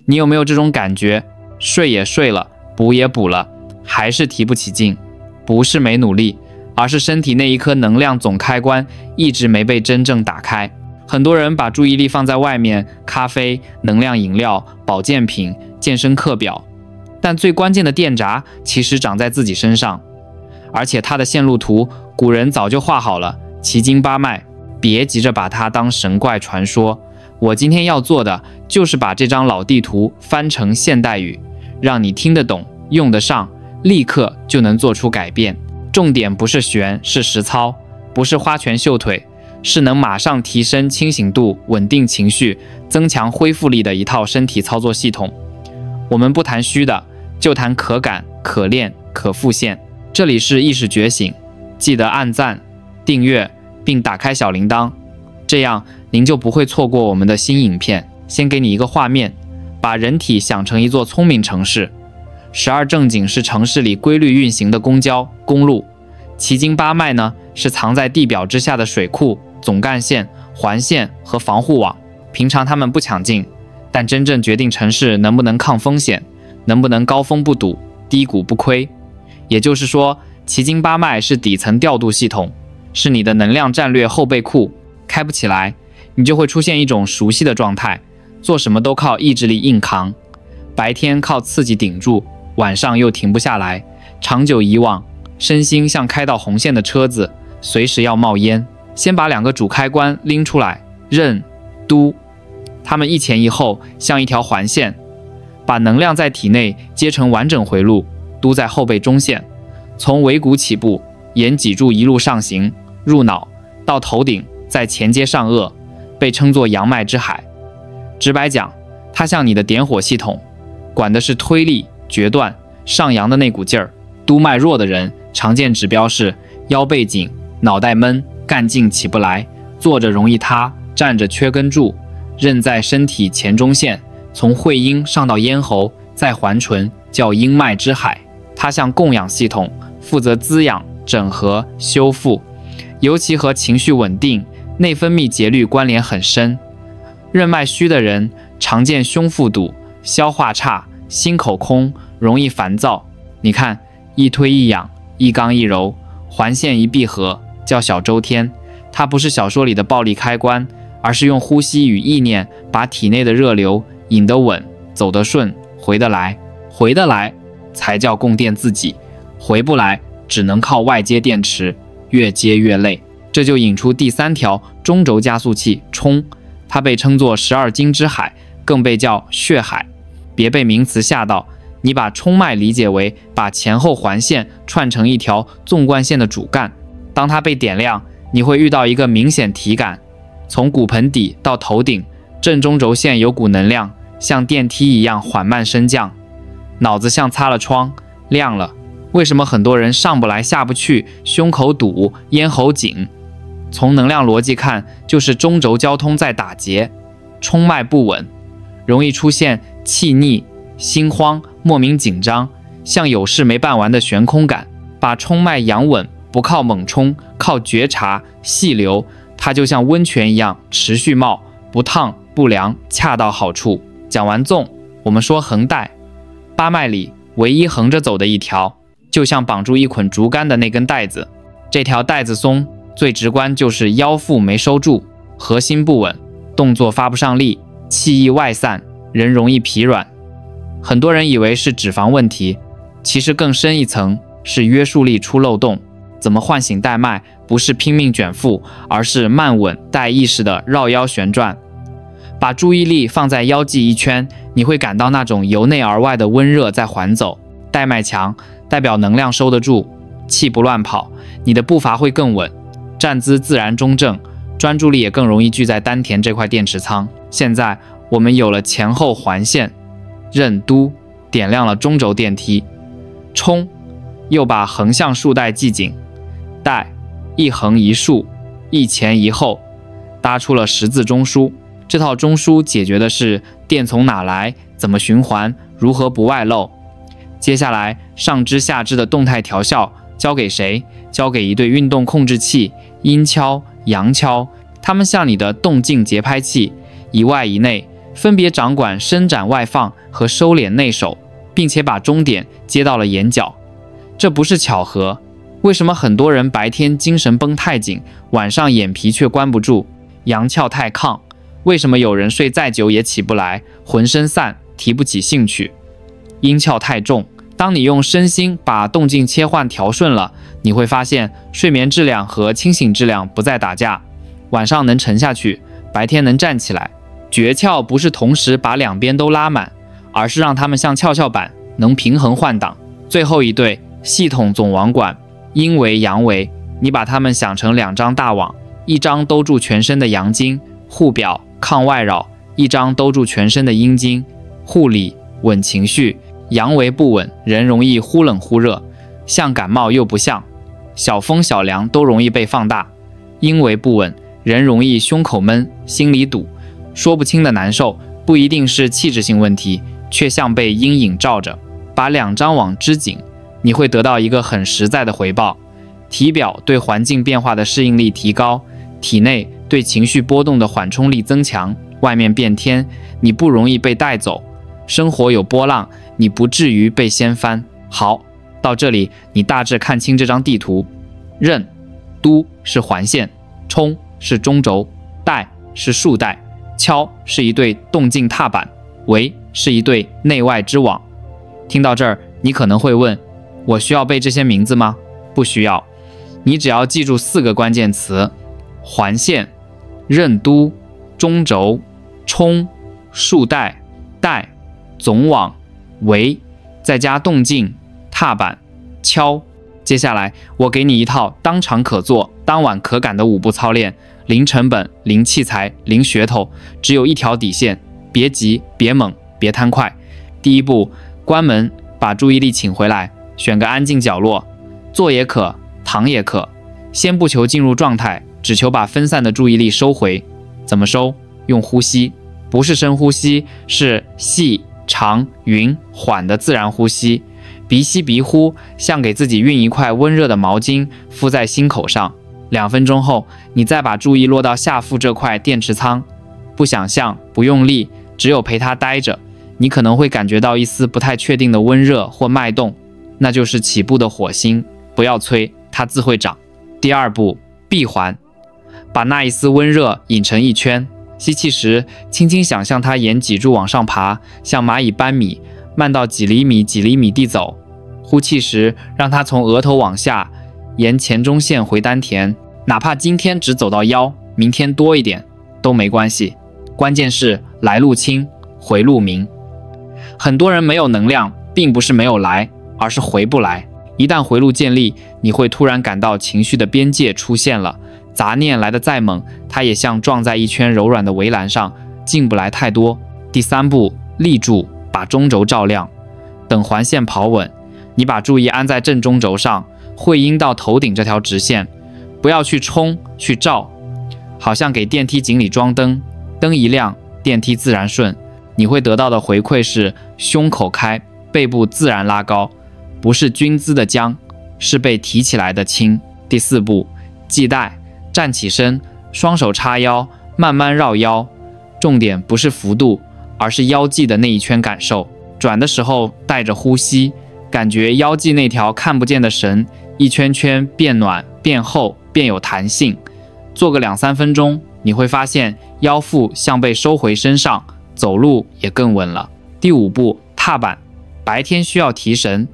你有沒有這種感覺？睡也睡了，補也補了，還是提不起勁？不是沒努力，而是身體那一顆能量總開關一直沒被真正打開。很多人把注意力放在外面，咖啡、能量飲料、保健品、健身課表，但最關鍵的電閘其實長在自己身上。而且它的線路圖，古人早就畫好了，奇經八脈，別急着把它當神怪傳說。我今天要做的就是把這張老地圖翻成現代語，讓你聽得懂、用得上，立刻就能做出改变。重點不是玄，是實操，不是花拳繡腿，是能馬上提升清醒度、穩定情緒、增強恢復力的一套身體操作系統。我們不談虛的，就談可感、可練、可復現。這裡是意識覺醒，記得按讚、訂閱並打開小鈴鐺，這樣您就不會錯過我們的新影片。先給你一個畫面，把人體想成一座聰明城市，12正經是城市裡規律運行的公交、公路，奇經八脈呢是藏在地表之下的水庫、總幹線、環線和防護網。平常他們不搶鏡，但真正決定城市能不能抗風險，能不能高峰不堵、低谷不虧。也就是說，奇經八脈是底層調度系統，是你的能量戰略後備庫。開不起來，你就會出現一種熟悉的狀態，做什麼都靠意志力硬扛，白天靠刺激頂住，晚上又停不下來。長久以往，身心像開到紅線的車子，隨時要冒煙。先把2個主開關拎出來，任、督，它們一前一後，像一條環線，把能量在體內接成完整回路。督在後背中線，從尾骨起步，沿脊柱一路上行，入腦到頭頂，再前接上顎，被稱作陽脈之海。直白講，它像你的點火系統，管的是推力、決斷、上揚的那股勁兒。督脈弱的人，常見指標是腰背緊、腦袋悶、幹勁起不來，坐着容易塌，站着缺根柱。任在身體前中線，從會陰上到咽喉，再環唇，叫陰脈之海。它像供氧系統，負責滋養、整合、修復，尤其和情緒穩定、內分泌節律關聯很深。任脈虛的人常見胸腹堵、消化差、心口空，容易煩躁。你看，一推一仰，一剛一柔，環線一閉合，叫小周天。它不是小說裡的暴力開關，而是用呼吸與意念把體內的熱流引得穩、走得順、回得來。回得來才叫供電自己，回不來只能靠外接電池，越接越累。這就引出第3條中軸加速器衝，它被稱作12經之海，更被叫血海。別被名詞嚇到，你把衝脈理解為把前後環線串成一條縱貫線的主幹。當它被點亮，你會遇到一個明顯體感，從骨盆底到頭頂，正中軸線有股能量，像電梯一樣緩慢升降。腦子像擦了窗，亮了。為什麼很多人上不來下不去，胸口堵，咽喉緊？從能量邏輯看，就是中軸交通在打結，衝脈不穩，容易出現氣逆、心慌、莫名緊張，像有事沒辦完的懸空感。把衝脈養穩，不靠猛衝，靠覺察、細流，它就像溫泉一樣持續冒，不燙不涼，恰到好處。講完縱，我們說橫帶。八脈裡唯一橫着走的一條，就像綁住一捆竹竿的那根帶子。這條帶子鬆，最直觀就是腰腹沒收住，核心不穩，動作發不上力，氣液外散，人容易疲軟。很多人以為是脂肪問題，其實更深一層是約束力出漏洞。怎麼喚醒帶脈？不是拼命捲腹，而是慢穩帶意識的繞腰旋轉。把注意力放在腰際一圈，你會感到那種由內而外的溫熱在環走。帶脈強代表能量收得住，氣不亂跑，你的步伐會更穩，站姿自然中正，專注力也更容易聚在丹田這塊電池倉。現在我們有了前後環線，任督點亮了中軸電梯，衝又把橫向束帶繫緊，帶一橫一豎，一前一後，搭出了10字中樞。這套中樞解決的是電從哪來，怎麼循環，如何不外漏。接下來上肢下肢的動態調校交給誰？交給一對運動控制器，陰蹺、陽蹺，它們像你的動靜節拍器，一外一內，分別掌管伸展外放和收斂內收，並且把終點接到了眼角。這不是巧合。為什麼很多人白天精神繃太緊，晚上眼皮卻關不住？陽竅太亢。為什麼有人睡再久也起不來，渾身散，提不起興趣？陰竅太重。當你用身心把動靜切換調順了，你會發現睡眠質量和清醒質量不再打架，晚上能沉下去，白天能站起來。訣竅不是同時把兩邊都拉滿，而是讓它們像蹺蹺板，能平衡換擋。最後一對系統總網管，陰維陽維，你把它們想成兩張大網，一張兜住全身的陽經，護表抗外擾；一張兜住全身的陰經，護理穩情緒。陽維不穩，人容易忽冷忽熱，像感冒又不像，小風小涼都容易被放大。陰維不穩，人容易胸口悶，心裡堵，說不清的難受，不一定是氣質性問題，卻像被陰影罩着。把兩張網織緊，你會得到一個很實在的回報：體表對環境變化的適應力提高，體內對情緒波動的緩衝力增強。外面變天，你不容易被帶走；生活有波浪，你不至於被掀翻。好，到這裡你大致看清這張地圖。任、督是環線，衝是中軸，帶是束帶，敲是一對動靜踏板，維是一對內外織網。聽到這兒，你可能會問：我需要背這些名字嗎？不需要，你只要記住4個關鍵詞：環線、任督、中軸、衝、束帶、帶、總網、維，再加動靜、踏板、敲。接下來我給你一套當場可做、當晚可感的5步操練，零成本、零器材、零噱頭，只有一條底線：別急、別猛、別貪快。第一步，關門，把注意力請回來，選個安靜角落，坐也可，躺也可。先不求進入狀態，只求把分散的注意力收回。怎麼收？用呼吸，不是深呼吸，是細、長、勻、緩的自然呼吸。鼻吸鼻呼，像給自己熨一塊溫熱的毛巾敷在心口上。2分鐘後，你再把注意落到下腹這塊電池倉，不想象，不用力，只有陪它待着。你可能會感覺到一絲不太確定的溫熱或脈動，那就是起步的火星，不要催，它自會長。第2步，閉環，把那一絲溫熱引成一圈。吸氣時，輕輕想象它沿脊柱往上爬，像螞蟻搬米，慢到幾厘米幾厘米地走。呼氣時，讓它從額頭往下，沿前中線回丹田，哪怕今天只走到腰，明天多一點都沒關係。關鍵是來路清，回路明。很多人沒有能量，並不是沒有來，而是回不來。一旦回路建立，你會突然感到情緒的邊界出現了，雜念來得再猛，它也像撞在一圈柔軟的圍欄上，進不來太多。第3步，立住，把中軸照亮，等環線跑穩，你把注意安在正中軸上，會陰到頭頂這條直線，不要去衝去照，好像給電梯井裡裝燈，燈一亮，電梯自然順。你會得到的回饋是胸口開，背部自然拉高，不是軍姿的僵，是被提起來的輕。第4步，繫帶，站起身，雙手叉腰，慢慢繞腰。重點不是幅度，而是腰際的那一圈感受。轉的時候帶着呼吸，感覺腰際那條看不見的繩一圈圈變暖、變厚、變有彈性。做個2-3分鐘，你會發現腰腹像被收回身上，走路也更穩了。第5步，踏板，白天需要提神，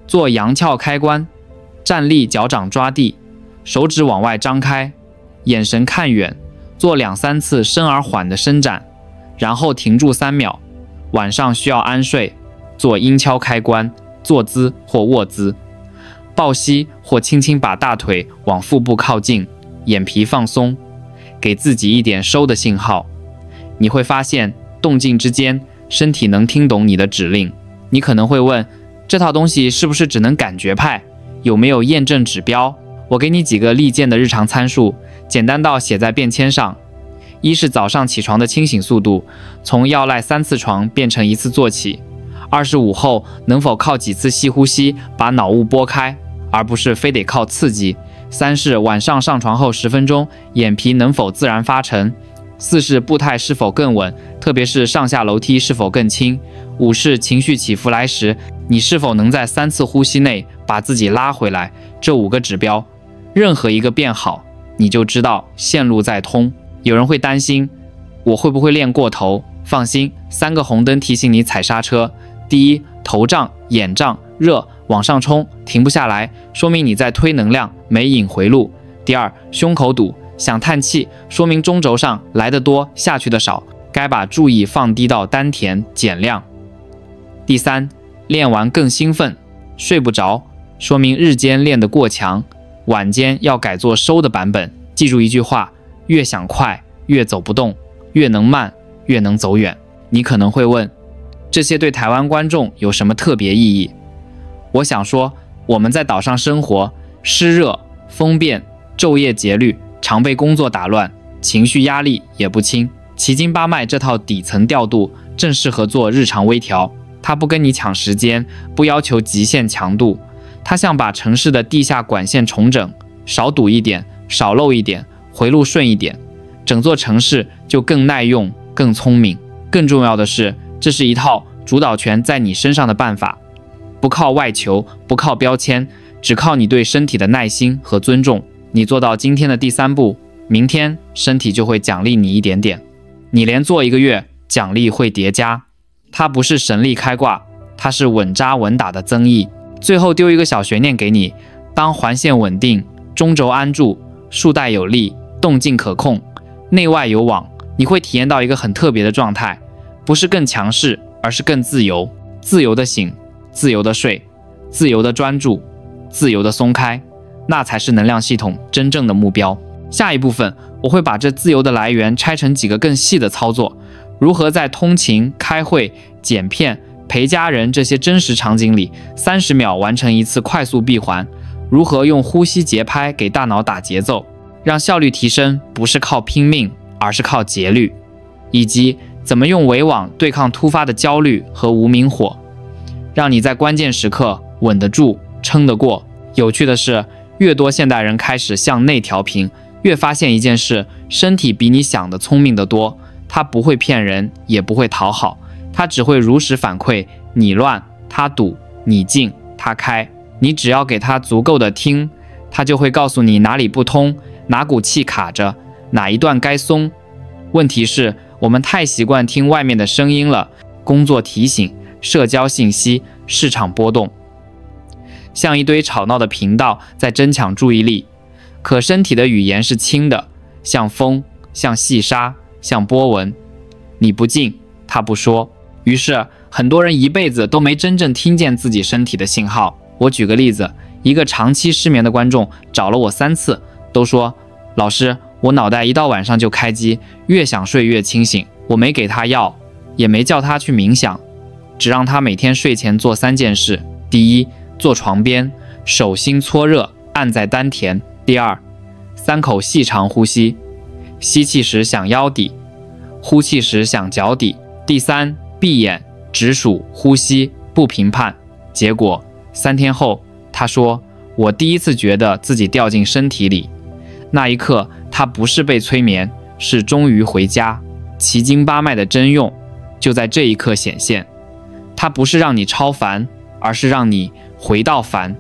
做陽竅開關，站立，腳掌抓地，手指往外張開，眼神看遠，做2-3次深而緩的伸展，然後停住3秒。晚上需要安睡，做陰蹺開關，坐姿或臥姿，抱膝或輕輕把大腿往腹部靠近，眼皮放鬆，給自己一點收的信號。你會發現動靜之間，身體能聽懂你的指令。你可能會問，這套東西是不是只能感覺派？有沒有驗證指標？我給你幾個利劍的日常參數，簡單到寫在便籤上。1是早上起床的清醒速度，從要賴3次床變成1次坐起。2是午後能否靠幾次細呼吸把腦霧撥開，而不是非得靠刺激。3是晚上上床後10分鐘，眼皮能否自然發沉， 4是步態是否更穩，特別是上下樓梯是否更輕。5是情緒起伏來時，你是否能在3次呼吸內把自己拉回来。這5個指標，任何一個變好，你就知道線路在通。有人會擔心，我會不會練過頭？放心，3個紅燈提醒你踩剎車。第1，頭脹、眼脹、熱，往上衝，停不下來，說明你在推能量，沒引回路。第2，胸口堵，想嘆氣，說明中軸上來得多，下去的少，該把注意放低到丹田，減量。第3，練完更興奮，睡不着，說明日間練得過強，晚間要改做收的版本。記住一句話，越想快，越走不動，越能慢，越能走遠。你可能會問，這些對台灣觀眾有什麼特別意義？我想說，我們在島上生活，濕熱、風變、晝夜節律，常被工作打亂，情緒壓力也不輕。奇經八脈這套底層調度正適合做日常微調，它不跟你搶時間，不要求極限強度，它像把城市的地下管線重整，少堵一點，少漏一點，回路順一點，整座城市就更耐用、更聰明。更重要的是，這是一套主導權在你身上的辦法，不靠外求，不靠標籤，只靠你對身體的耐心和尊重。你做到今天的第3步，明天身體就會獎勵你一點點。你連做1個月，獎勵會疊加。它不是神力開掛，它是穩扎穩打的增益。最後丟一個小懸念給你，當環線穩定，中軸安住，束帶有力，動靜可控，內外有網，你會體驗到一個很特別的狀態，不是更強勢，而是更自由。自由的醒，自由的睡，自由的專注，自由的鬆開，那才是能量系統真正的目標。下一部分，我會把這自由的來源拆成幾個更細的操作，如何在通勤、開會、剪片、陪家人這些真實場景裡，30秒完成一次快速閉環，如何用呼吸節拍給大腦打節奏，讓效率提升不是靠拼命，而是靠節律，以及怎麼用圍網對抗突發的焦慮和無名火，讓你在關鍵時刻穩得住、撐得過。有趣的是，越多現代人開始向內調頻，越發現一件事，身體比你想的聰明得多，它不會騙人，也不會討好，它只會如實反饋，你亂，它堵，你靜，它開。你只要給它足夠的聽，它就會告訴你哪裡不通，哪股氣卡着，哪一段該鬆。問題是，我們太習慣聽外面的聲音了，工作提醒、社交信息、市場波動，像一堆吵鬧的頻道在爭搶注意力。可身體的語言是輕的，像風，像細沙，像波紋。你不靜，它不說。於是很多人一輩子都沒真正聽見自己身體的信號。我舉個例子，一個長期失眠的觀眾找了我3次，都說老師，我腦袋一到晚上就開機，越想睡越清醒。我沒給他藥，也沒叫他去冥想，只讓他每天睡前做3件事。第1，坐床邊，手心搓熱，按在丹田。第2，3口細長呼吸，吸氣時想腰底，呼氣時想腳底。第3，閉眼直數呼吸，不評判。結果3天後，他說，我第一次覺得自己掉進身體裡。那一刻，他不是被催眠，是終於回家。奇經八脈的真用就在這一刻顯現。它不是讓你超凡，而是讓你回到凡。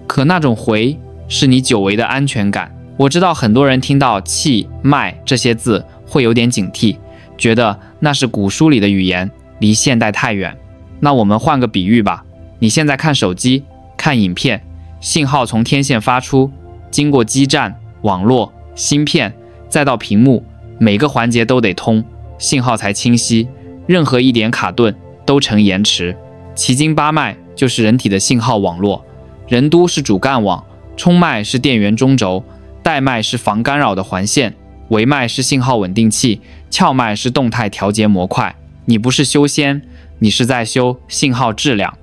可那種回是你久違的安全感。我知道很多人聽到氣脈這些字會有點警惕，覺得那是古書裡的語言，離現代太遠。那我們換個比喻吧，你現在看手機、看影片，信號從天線發出，經過基站、網絡、芯片，再到屏幕，每個環節都得通，信號才清晰。任何一點卡頓都成延遲。奇經八脈就是人體的信號網絡，任督是主幹網，衝脈是電源中軸，帶脈是防干擾的環線，維脈是信號穩定器，竅脈是動態調節模塊。你不是修仙，你是在修信號質量。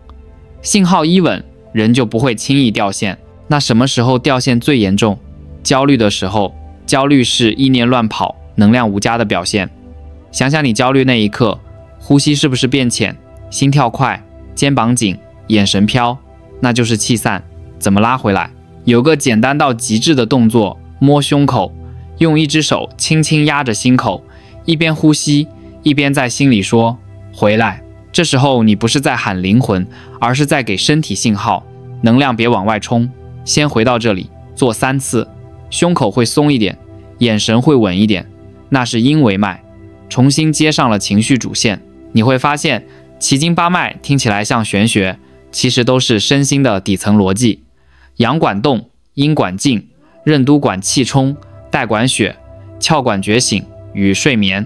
信號一穩，人就不会輕易掉線。那什麼時候掉線最嚴重？焦慮的時候。焦慮是意念亂跑、能量無加的表現。想想你焦慮那一刻，呼吸是不是變淺，心跳快，肩膀緊，眼神飄，那就是氣散。怎麼拉回來？有個簡單到極致的動作，摸胸口，用一隻手輕輕壓着心口，一邊呼吸，一邊在心裡說回來。這時候你不是在喊靈魂，而是在給身體信號，能量別往外衝，先回到這裡，做3次，胸口會鬆一點，眼神會穩一點，那是陰維脈，重新接上了情緒主線。你會發現奇經八脈聽起來像玄學，其實都是身心的底層邏輯。陽管動，陰管靜，任督管氣衝，帶管血，竅管覺醒與睡眠，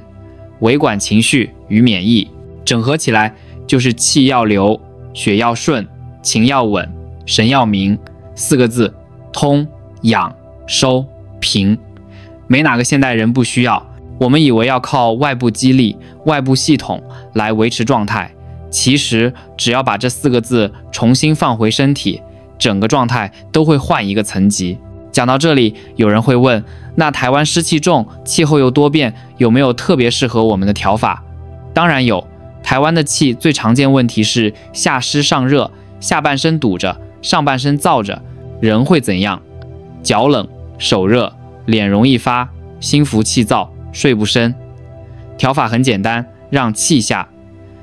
維管情緒與免疫。整合起來就是氣要流，血要順，情要穩，神要明，4個字：通、養、收、平。沒哪個現代人不需要。我們以為要靠外部激勵、外部系統來維持狀態，其實只要把這4個字重新放回身體，整個狀態都會換一個層級。講到這裡，有人會問，那台灣濕氣重，氣候又多變，有沒有特別適合我們的調法？當然有。台灣的氣最常見問題是下濕上熱，下半身堵着，上半身燥着，人會怎樣？腳冷、手熱、臉容易發、心浮氣躁、睡不深。調法很簡單，讓氣下。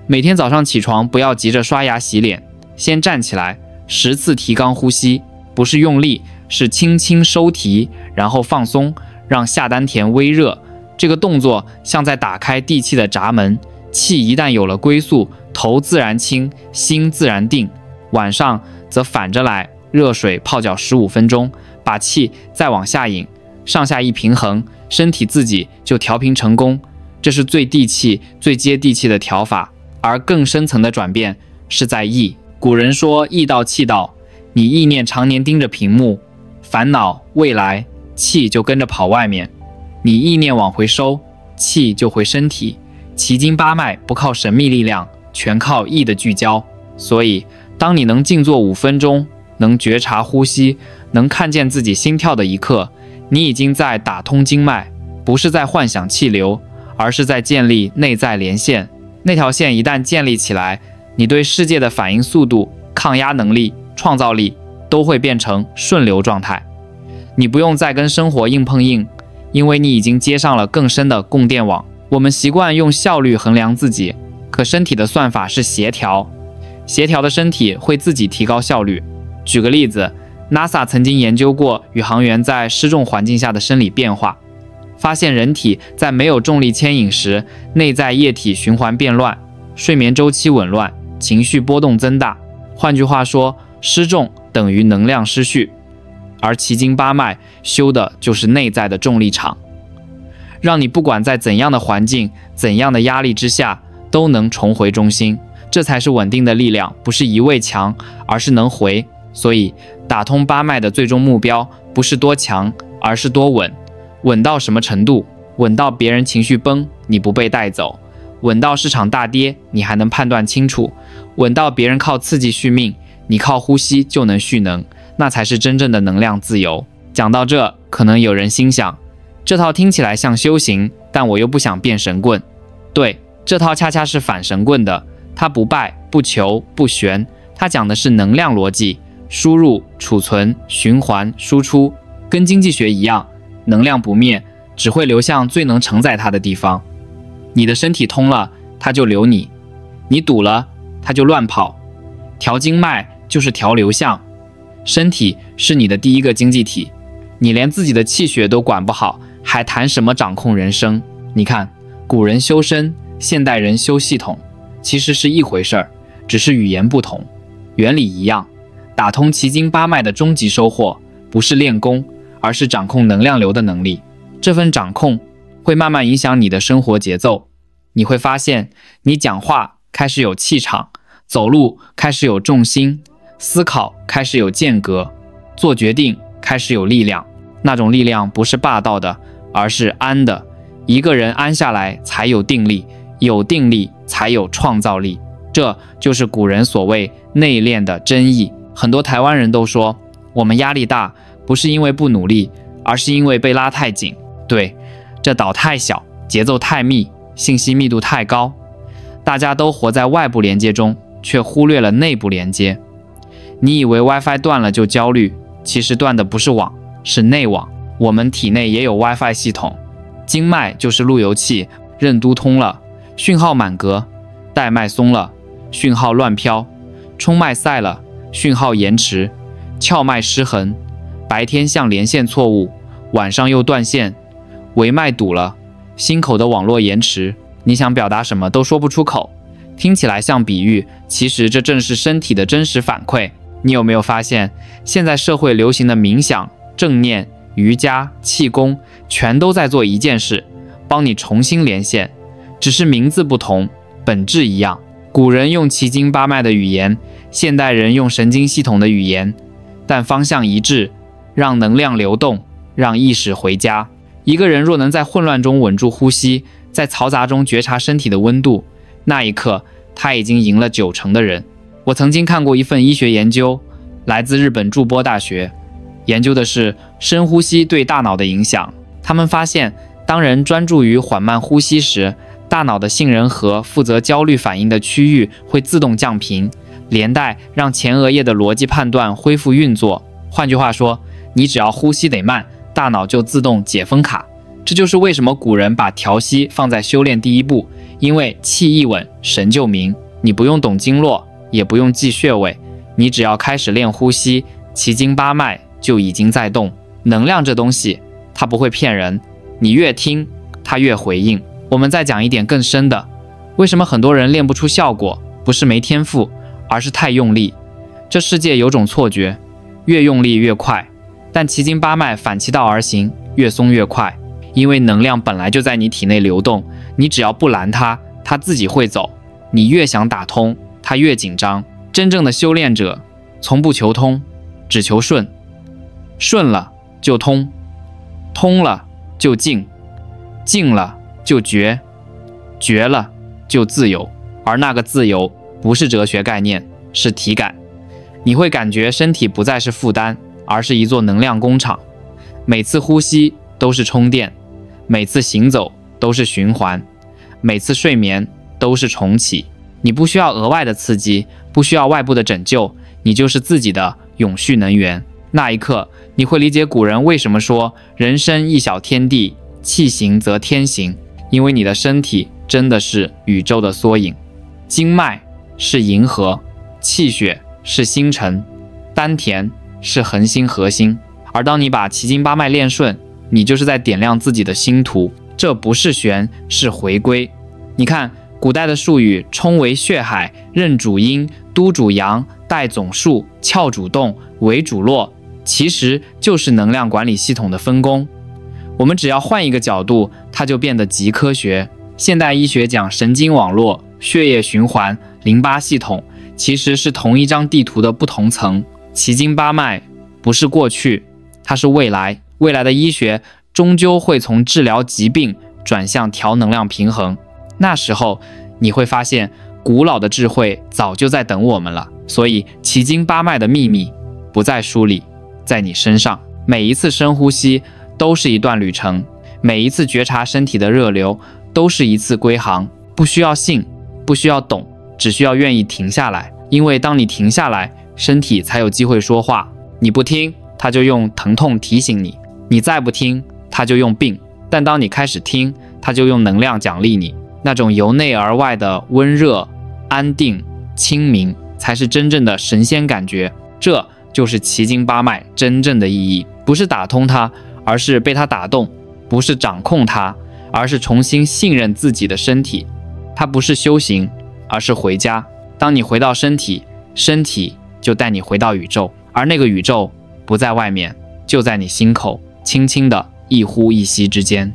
每天早上起床不要急着刷牙洗臉，先站起來10次提肛呼吸，不是用力，是輕輕收提，然後放鬆，讓下丹田微熱。這個動作像在打開地氣的閘門。氣一旦有了歸宿，頭自然清，心自然定。晚上則反着來，熱水泡腳15分鐘，把氣再往下引，上下一平衡，身體自己就調平成功。這是最地氣、最接地氣的調法。而更深層的轉變是在意。古人說意到氣到，你意念常年盯着屏幕，煩惱未來，氣就跟着跑外面。你意念往回收，氣就回身體。奇經八脈不靠神秘力量，全靠意的聚焦。所以當你能靜坐5分鐘，能覺察呼吸，能看見自己心跳的一刻，你已經在打通經脈，不是在幻想氣流，而是在建立內在連線。那條線一旦建立起來，你對世界的反應速度、抗壓能力、創造力都會變成順流狀態。你不用再跟生活硬碰硬，因為你已經接上了更深的供電網。我們習慣用效率衡量自己，可身體的算法是協調，協調的身體會自己提高效率。舉個例子， NASA 曾經研究過宇航員在失重環境下的生理變化，發現人體在沒有重力牽引時，內在液體循環變亂，睡眠周期紊亂，情緒波動增大。換句話說，失重等於能量失序，而奇經八脈修的就是內在的重力場，讓你不管在怎樣的環境、怎樣的壓力之下，都能重回中心。這才是穩定的力量，不是一味強，而是能回。所以打通八脈的最終目標不是多強，而是多穩。穩到什麼程度？穩到別人情緒崩，你不被帶走；穩到市場大跌，你還能判斷清楚；穩到別人靠刺激續命，你靠呼吸就能續能。那才是真正的能量自由。講到這，可能有人心想，這套聽起來像修行，但我又不想變神棍。對，這套恰恰是反神棍的，它不敗、不求、不玄，它講的是能量邏輯，輸入、儲存、循環、輸出，跟經濟學一樣，能量不滅，只會流向最能承載它的地方。你的身體通了，它就流你；你堵了，它就亂跑。調經脈就是調流向，身體是你的第一個經濟體，你連自己的氣血都管不好，還談什麼掌控人生？你看，古人修身，現代人修系統，其實是一回事兒，只是語言不同，原理一樣。打通奇經八脈的終極收穫，不是練功，而是掌控能量流的能力。這份掌控會慢慢影響你的生活節奏。你會發現，你講話開始有氣場，走路開始有重心，思考開始有間隔，做決定開始有力量。那種力量不是霸道的，而是安的。一個人安下來才有定力，有定力才有創造力。這就是古人所謂內斂的真意。很多台灣人都說，我們壓力大，不是因為不努力，而是因為被拉太緊。對，這島太小，節奏太密，信息密度太高，大家都活在外部連接中，卻忽略了內部連接。你以為 WiFi 斷了就焦慮，其實斷的不是網，是內網。我們體內也有 WiFi 系統，經脈就是路由器，任督通了，訊號滿格；帶脈鬆了，訊號亂飄；衝脈塞了，訊號延遲；竅脈失衡，白天像連線錯誤，晚上又斷線；圍脈堵了，心口的網絡延遲。你想表達什麼都說不出口，聽起來像比喻，其實這正是身體的真實反饋。你有沒有發現，現在社會流行的冥想、正念、瑜伽、氣功，全都在做一件事，幫你重新連線，只是名字不同，本質一樣。古人用奇經八脈的語言，現代人用神經系統的語言，但方向一致，讓能量流動，讓意識回家。一個人若能在混亂中穩住呼吸，在嘈雜中覺察身體的溫度，那一刻他已經贏了90%的人。我曾經看過一份醫學研究，來自日本筑波大學，研究的是深呼吸對大腦的影響。他們發現，當人專注於緩慢呼吸時，大腦的杏仁核負責焦慮反應的區域會自動降頻，連帶讓前額葉的邏輯判斷恢復運作。換句話說，你只要呼吸得慢，大腦就自動解封卡。這就是為什麼古人把調息放在修煉第一步，因為氣一穩，神就明。你不用懂經絡，也不用記穴位，你只要開始練呼吸，奇經八脈就已經在動。能量這東西，它不會騙人，你越聽，它越回應。我們再講一點更深的，為什麼很多人練不出效果？不是沒天賦，而是太用力。這世界有種錯覺，越用力越快，但奇經八脈反其道而行，越鬆越快。因為能量本來就在你體內流動，你只要不攔它，它自己會走。你越想打通，它越緊張。真正的修煉者，從不求通，只求順。順了就通，通了就靜，靜了就覺，覺了就自由。而那個自由不是哲學概念，是體感。你會感覺身體不再是負擔，而是一座能量工廠。每次呼吸都是充電，每次行走都是循環，每次睡眠都是重啟。你不需要額外的刺激，不需要外部的拯救，你就是自己的永續能源。那一刻，你会理解古人為什麼說人生一小天地，氣行則天行。因為你的身體真的是宇宙的縮影。經脈是銀河，氣血是星辰，丹田是恆星核心。而當你把奇經八脈練順，你就是在點亮自己的星圖。這不是玄，是回歸。你看古代的術語，衝為血海，任主陰，督主陽，帶總數，竅主動，為主絡，其實就是能量管理系統的分工。我們只要換一個角度，它就變得極科學。現代醫學講神經網絡、血液循環、淋巴系統，其實是同一張地圖的不同層。奇經八脈不是過去，它是未來。未來的醫學終究會從治療疾病轉向調能量平衡。那時候你會發現，古老的智慧早就在等我們了。所以奇經八脈的秘密不在書裡，在你身上。每一次深呼吸都是一段旅程，每一次覺察身體的熱流都是一次歸航。不需要信，不需要懂，只需要願意停下來。因為当你停下來，身體才有機會說話。你不聽，它就用疼痛提醒你；你再不聽，它就用病。但當你開始聽，它就用能量獎勵你。那種由內而外的溫熱、安定、清明，才是真正的神仙感覺。這就是奇經八脈真正的意義，不是打通它，而是被它打動；不是掌控它，而是重新信任自己的身體。它不是修行，而是回家。當你回到身體，身体就帶你回到宇宙，而那個宇宙不在外面，就在你心口，輕輕的一呼一吸之間。